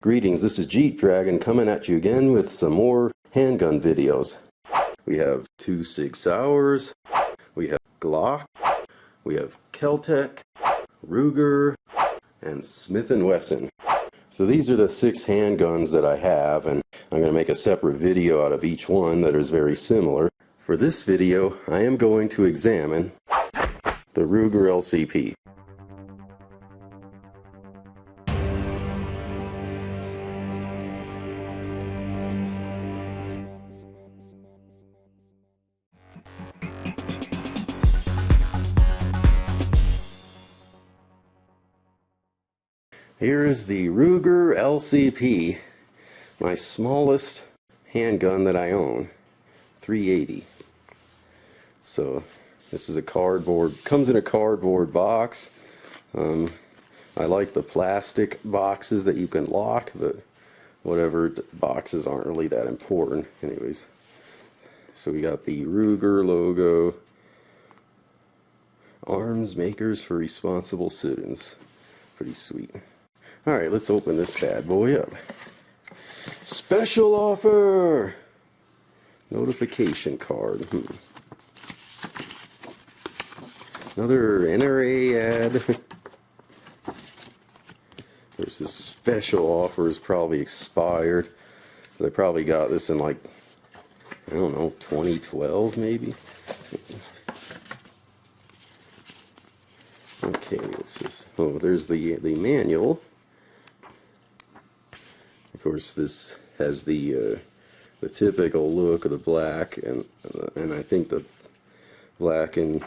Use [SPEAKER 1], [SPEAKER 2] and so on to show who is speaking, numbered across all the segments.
[SPEAKER 1] Greetings, this is Jeep Dragon coming at you again with some more handgun videos. We have 2 Sig Sauers, we have Glock, we have Kel-Tec, Ruger, and Smith & Wesson. So these are the 6 handguns that I have, and I'm going to make a separate video out of each one that is very similar. For this video, I am going to examine the Ruger LCP. Here is the Ruger LCP, my smallest handgun that I own, 380. So this is a cardboard, comes in a cardboard box. I like the plastic boxes that you can lock, but whatever, boxes aren't really that important anyways. So we got the Ruger logo, arms makers for responsible citizens. Pretty sweet. Alright, let's open this bad boy up. Special offer! Notification card. Another NRA ad. There's this special offer is probably expired. I probably got this in like, I don't know, 2012 maybe? Okay, what's this? Oh, there's the manual. Of course, this has the typical look of the black, and I think the black and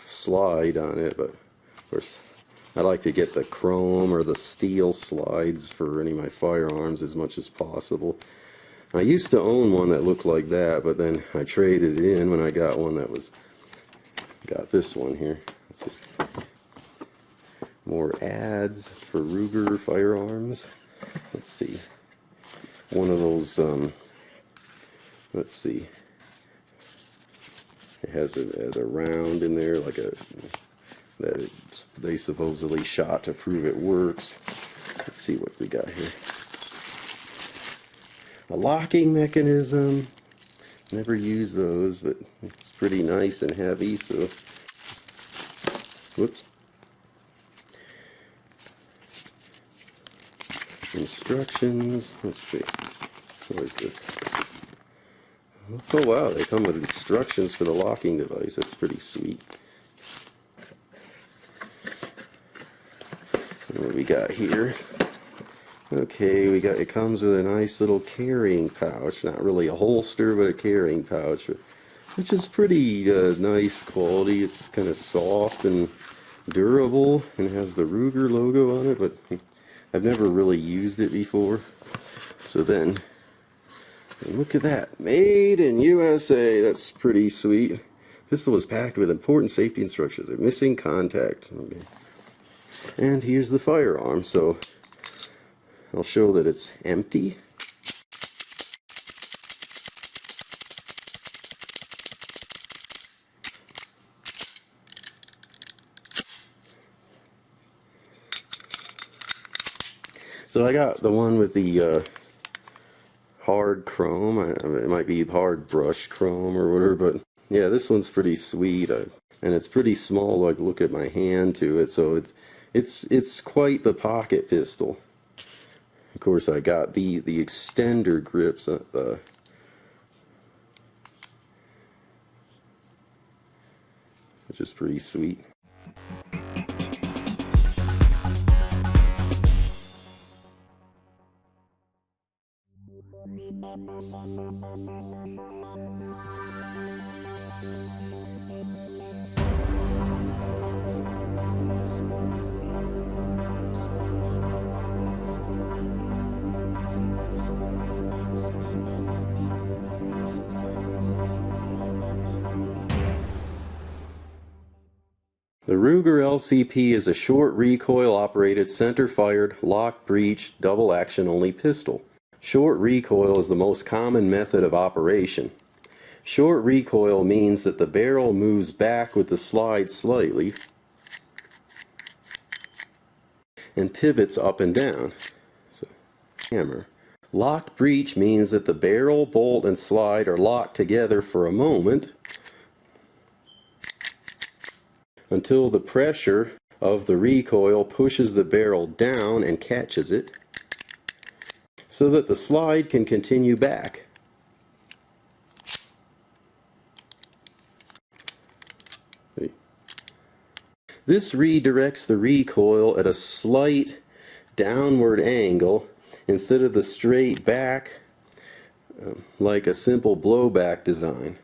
[SPEAKER 1] slide on it. But of course, I like to get the chrome or the steel slides for any of my firearms as much as possible. I used to own one that looked like that, but then I traded it in when I got one that was got this one here. It's just more ads for Ruger firearms. Let's see. One of those, let's see. It has a round in there, like that they supposedly shot to prove it works. Let's see what we got here. A locking mechanism. Never use those, but it's pretty nice and heavy, so. Whoops. Instructions. Let's see. What is this? Oh wow, they come with instructions for the locking device. That's pretty sweet. And what we got here? Okay, it comes with a nice little carrying pouch. Not really a holster, but a carrying pouch, which is pretty nice quality. It's kind of soft and durable, and has the Ruger logo on it, but I've never really used it before. So then, look at that, made in USA. That's pretty sweet. Pistol was packed with important safety instructions. A missing contact. Okay. And here's the firearm. So I'll show that it's empty. So I got the one with the hard chrome. It might be hard brush chrome or whatever, but yeah, this one's pretty sweet. And it's pretty small. Like, look at my hand to it. So it's quite the pocket pistol. Of course, I got the extender grips, which is pretty sweet. The Ruger LCP is a short recoil operated, center fired, lock breech, double action only pistol. Short recoil is the most common method of operation. Short recoil means that the barrel moves back with the slide slightly, and pivots up and down. So, hammer. Locked breech means that the barrel, bolt, and slide are locked together for a moment until the pressure of the recoil pushes the barrel down and catches it, so that the slide can continue back. This redirects the recoil at a slight downward angle instead of the straight back like a simple blowback design.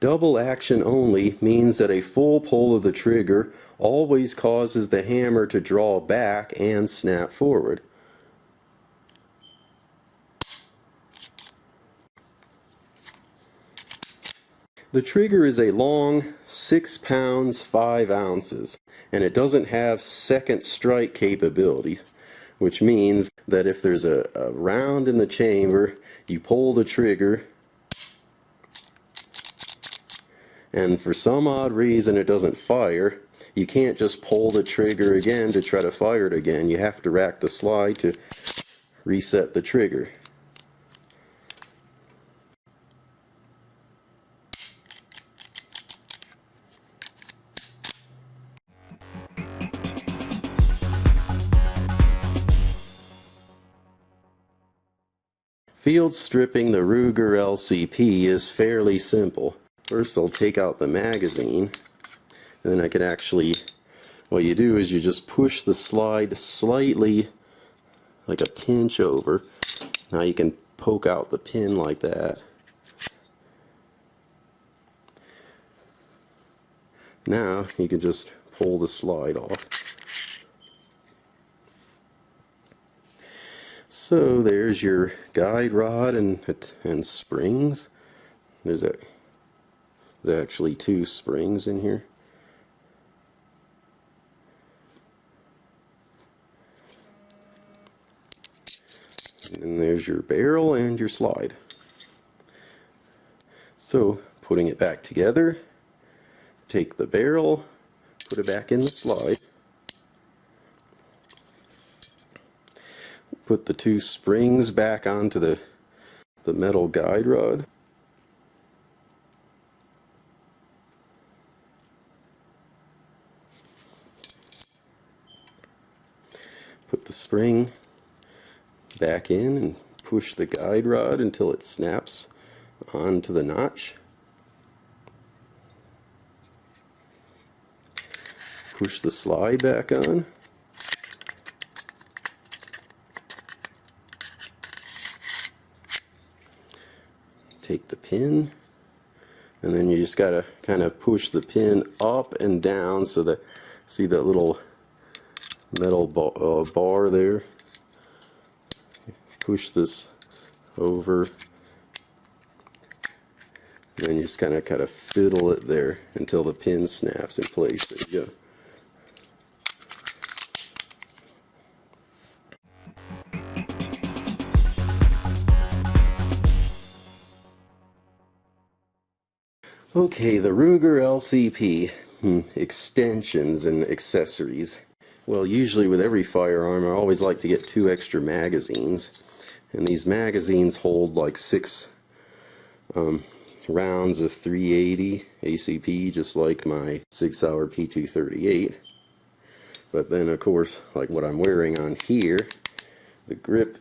[SPEAKER 1] Double action only means that a full pull of the trigger always causes the hammer to draw back and snap forward. The trigger is a long 6 pounds 5 ounces, and it doesn't have second strike capability, which means that if there's a round in the chamber, you pull the trigger, and for some odd reason it doesn't fire, you can't just pull the trigger again to try to fire it again. You have to rack the slide to reset the trigger. Field stripping the Ruger LCP is fairly simple. First I'll take out the magazine, and then I can actually, what you do is you just push the slide slightly, like a pinch over. Now you can poke out the pin like that. Now you can just pull the slide off. So there's your guide rod and springs. There's actually 2 springs in here. And there's your barrel and your slide. So putting it back together, take the barrel, put it back in the slide. Put the 2 springs back onto the metal guide rod. Put the spring back in and push the guide rod until it snaps onto the notch. Push the slide back on. Take the pin, and then you just gotta kind of push the pin up and down so that, see that little metal bar there? Push this over, and then you just kind of fiddle it there until the pin snaps in place. There you go. Okay, the Ruger LCP, extensions and accessories. Well, usually with every firearm I always like to get 2 extra magazines, and these magazines hold like 6 rounds of .380 ACP, just like my 6-hour P238. But then of course, like what I'm wearing on here, the grip,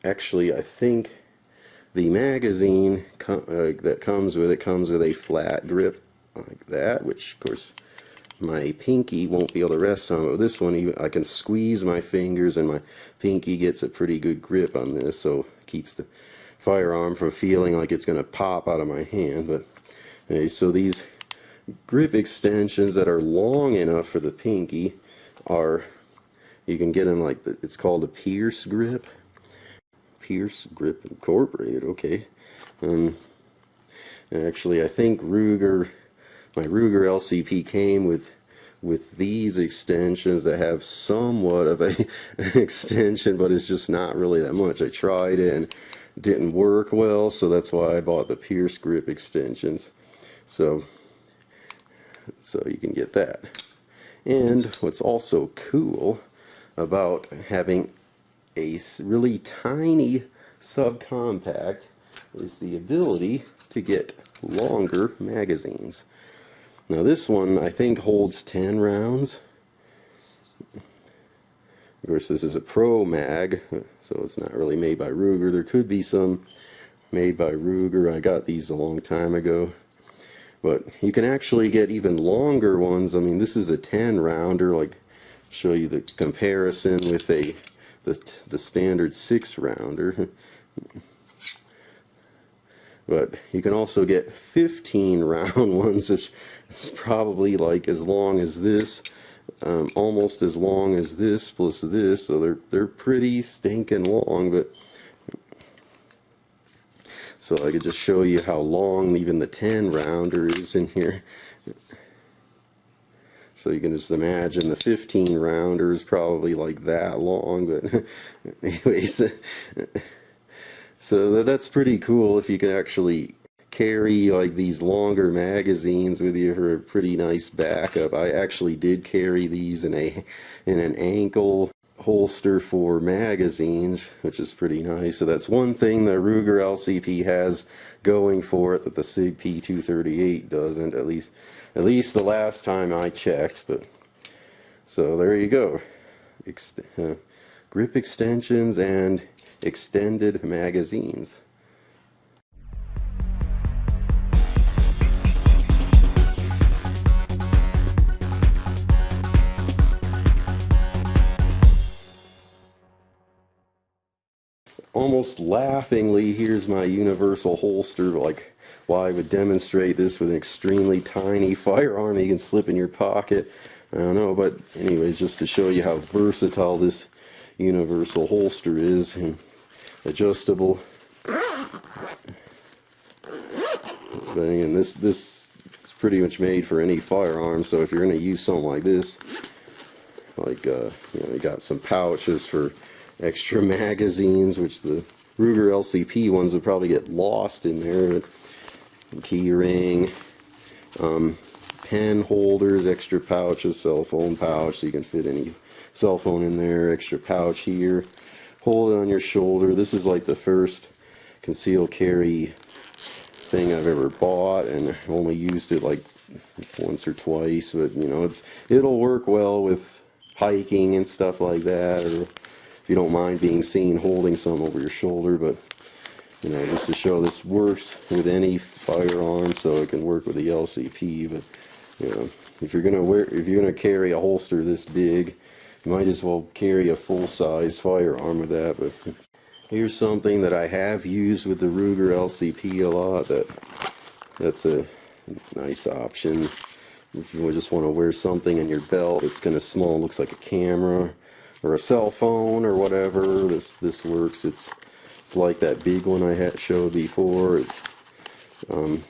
[SPEAKER 1] actually I think the magazine that comes with a flat grip like that, which of course my pinky won't be able to rest on. But this one, I can squeeze my fingers and my pinky gets a pretty good grip on this, so it keeps the firearm from feeling like it's going to pop out of my hand. But anyway, so these grip extensions that are long enough for the pinky are, you can get them like, it's called a Pierce grip. Pierce Grip Incorporated, okay. And actually I think my Ruger LCP came with these extensions that have somewhat of an extension, but it's just not really that much. I tried it and it didn't work well, so that's why I bought the Pierce Grip extensions. So you can get that. And what's also cool about having a really tiny subcompact is the ability to get longer magazines. Now this one I think holds 10 rounds. Of course this is a Pro Mag, so it's not really made by Ruger. There could be some made by Ruger. I got these a long time ago. But you can actually get even longer ones. I mean, this is a 10 rounder, like show you the comparison with the standard 6 rounder. But you can also get 15 round ones, which is probably like as long as this, almost as long as this plus this, so they're pretty stinking long. But so I could just show you how long even the 10 rounder is in here. So you can just imagine the 15 rounder is probably like that long, but anyways, so that's pretty cool if you can actually carry like these longer magazines with you for a pretty nice backup. I actually did carry these in an ankle holster for magazines, which is pretty nice. So that's one thing the Ruger LCP has going for it that the SIG P238 doesn't, at least the last time I checked. But so there you go, grip extensions and extended magazines. Almost laughingly, here's my universal holster, like why I would demonstrate this with an extremely tiny firearm you can slip in your pocket. I don't know, but anyways, just to show you how versatile this universal holster is, and adjustable. But again, this is pretty much made for any firearm, so if you're going to use something like this, like you know, you got some pouches for extra magazines, which the Ruger LCP ones would probably get lost in there. Key ring, pen holders, extra pouches, cell phone pouch, so you can fit any cell phone in there, extra pouch here, hold it on your shoulder. This is like the first concealed carry thing I've ever bought, and I only used it like once or twice, but you know, it'll work well with hiking and stuff like that, or if you don't mind being seen holding some over your shoulder. But you know, just to show this works with any firearm, so it can work with the LCP. But you know, if you're gonna carry a holster this big, you might as well carry a full-size firearm with that. But here's something that I have used with the Ruger LCP a lot. That's a nice option if you just want to wear something in your belt. It's kind of small, looks like a camera or a cell phone or whatever. This works. It's like that big one I had showed before. Of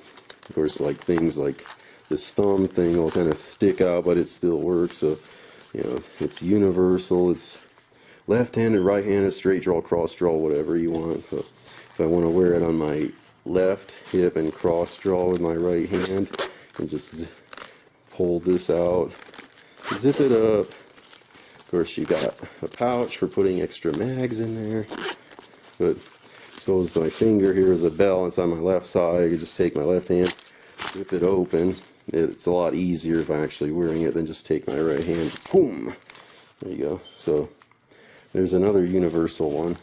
[SPEAKER 1] course, like things like this thumb thing will kind of stick out, but it still works. So you know, it's universal. It's left-handed, right-handed, straight draw, cross draw, whatever you want. So if I want to wear it on my left hip and cross draw with my right hand, and just pull this out, zip it up. Of course, you got a pouch for putting extra mags in there. But so is my finger here is a bell. It's on my left side. I can just take my left hand, zip it open. It's a lot easier if I'm actually wearing it than just take my right hand. Boom! There you go. So there's another universal one.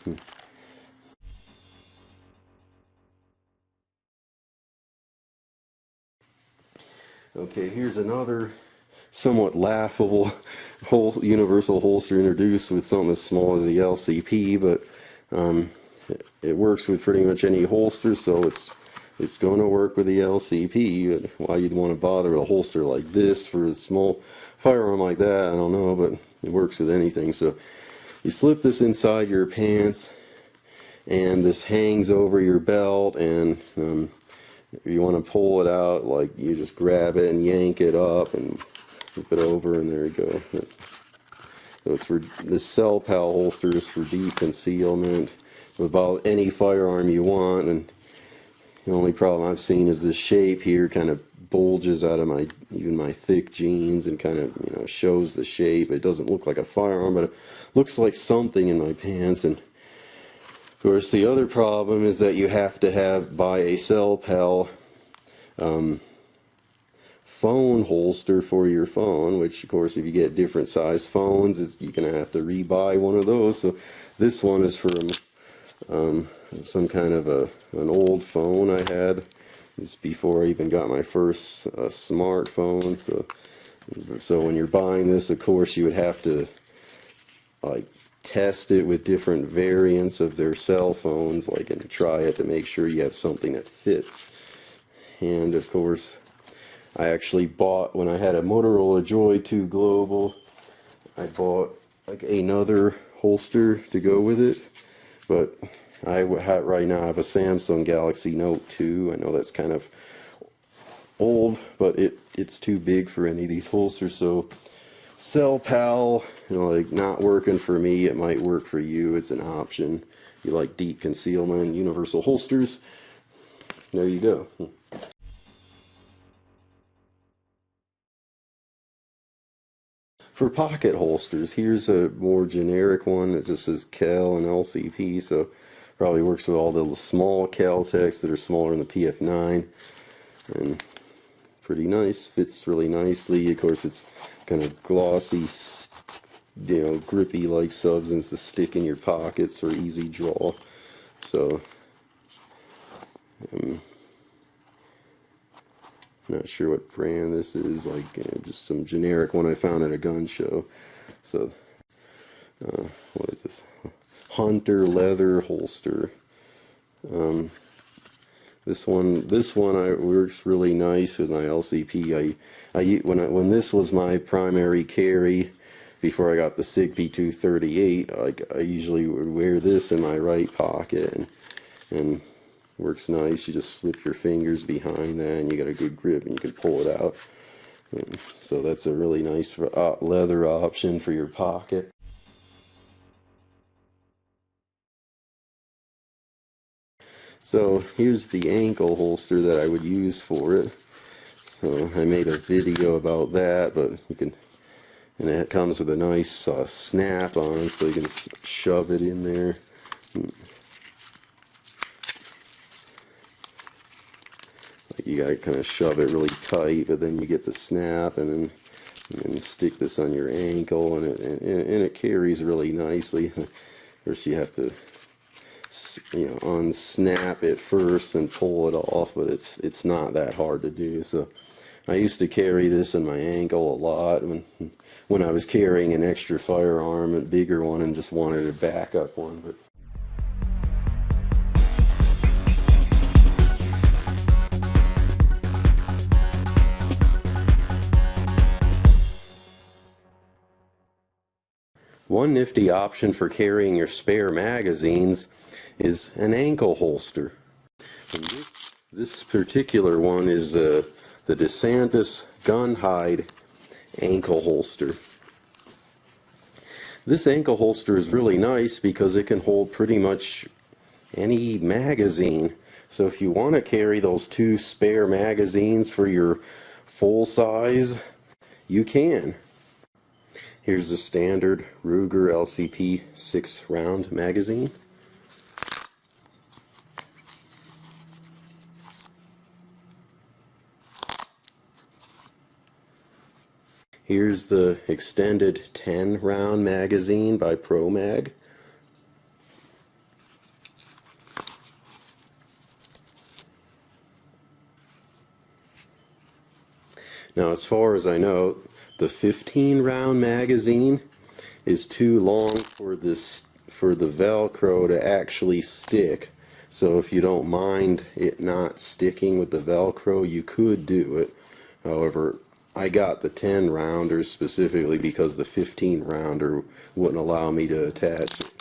[SPEAKER 1] Okay, here's another somewhat laughable universal holster introduced with something as small as the LCP, but it works with pretty much any holster, so it's going to work with the LCP. But why you'd want to bother with a holster like this for a small firearm like that, I don't know, but it works with anything. So you slip this inside your pants, and this hangs over your belt, and if you want to pull it out, like you just grab it and yank it up and flip it over, and there you go. So it's for this Cell Pal holster is for deep concealment with about any firearm you want. And the only problem I've seen is this shape here kind of bulges out of my even my thick jeans and kind of, you know, shows the shape. It doesn't look like a firearm, but it looks like something in my pants. And of course, the other problem is that you have to buy a Cell Pal phone holster for your phone, which of course if you get different size phones, you're gonna have to rebuy one of those. So this one is from some kind of an old phone I had. It's before I even got my first smartphone. So when you're buying this, of course you would have to like test it with different variants of their cell phones, like, and try it to make sure you have something that fits. And of course, I actually bought, when I had a Motorola Joy 2 Global, I bought like another holster to go with it. But right now I have a Samsung Galaxy Note 2. I know that's kind of old, but it's too big for any of these holsters. So Cell Pal, you know, like, not working for me. It might work for you. It's an option. You like deep concealment, universal holsters. There you go. For pocket holsters, here's a more generic one that just says Cal and LCP, so probably works with all the small Cal-Tecs that are smaller than the PF9. And pretty nice, fits really nicely. Of course, it's kind of glossy, you know, grippy like substance to stick in your pockets or easy draw. So not sure what brand this is, like just some generic one I found at a gun show. So what is this? Hunter leather holster. This one works really nice with my LCP. When this was my primary carry before I got the SIG P238, I usually would wear this in my right pocket, and works nice. You just slip your fingers behind that and you got a good grip and you can pull it out. So that's a really nice leather option for your pocket. So here's the ankle holster that I would use for it. So I made a video about that, but you can, and it comes with a nice snap on, so you can shove it in there. You gotta kind of shove it really tight, but then you get the snap, and then stick this on your ankle, and it carries really nicely. First you have to, you know, unsnap it first and pull it off, but it's not that hard to do. So I used to carry this in my ankle a lot when I was carrying an extra firearm, a bigger one, and just wanted a backup one. But one nifty option for carrying your spare magazines is an ankle holster. And this particular one is the DeSantis gun hide ankle holster. This ankle holster is really nice because it can hold pretty much any magazine. So if you want to carry those 2 spare magazines for your full size, you can. Here's the standard Ruger LCP 6-round magazine. Here's the extended 10-round magazine by ProMag. Now, as far as I know, the 15-round magazine is too long for the Velcro to actually stick. So if you don't mind it not sticking with the Velcro, you could do it. However, I got the 10-rounder specifically because the 15-rounder wouldn't allow me to attach it.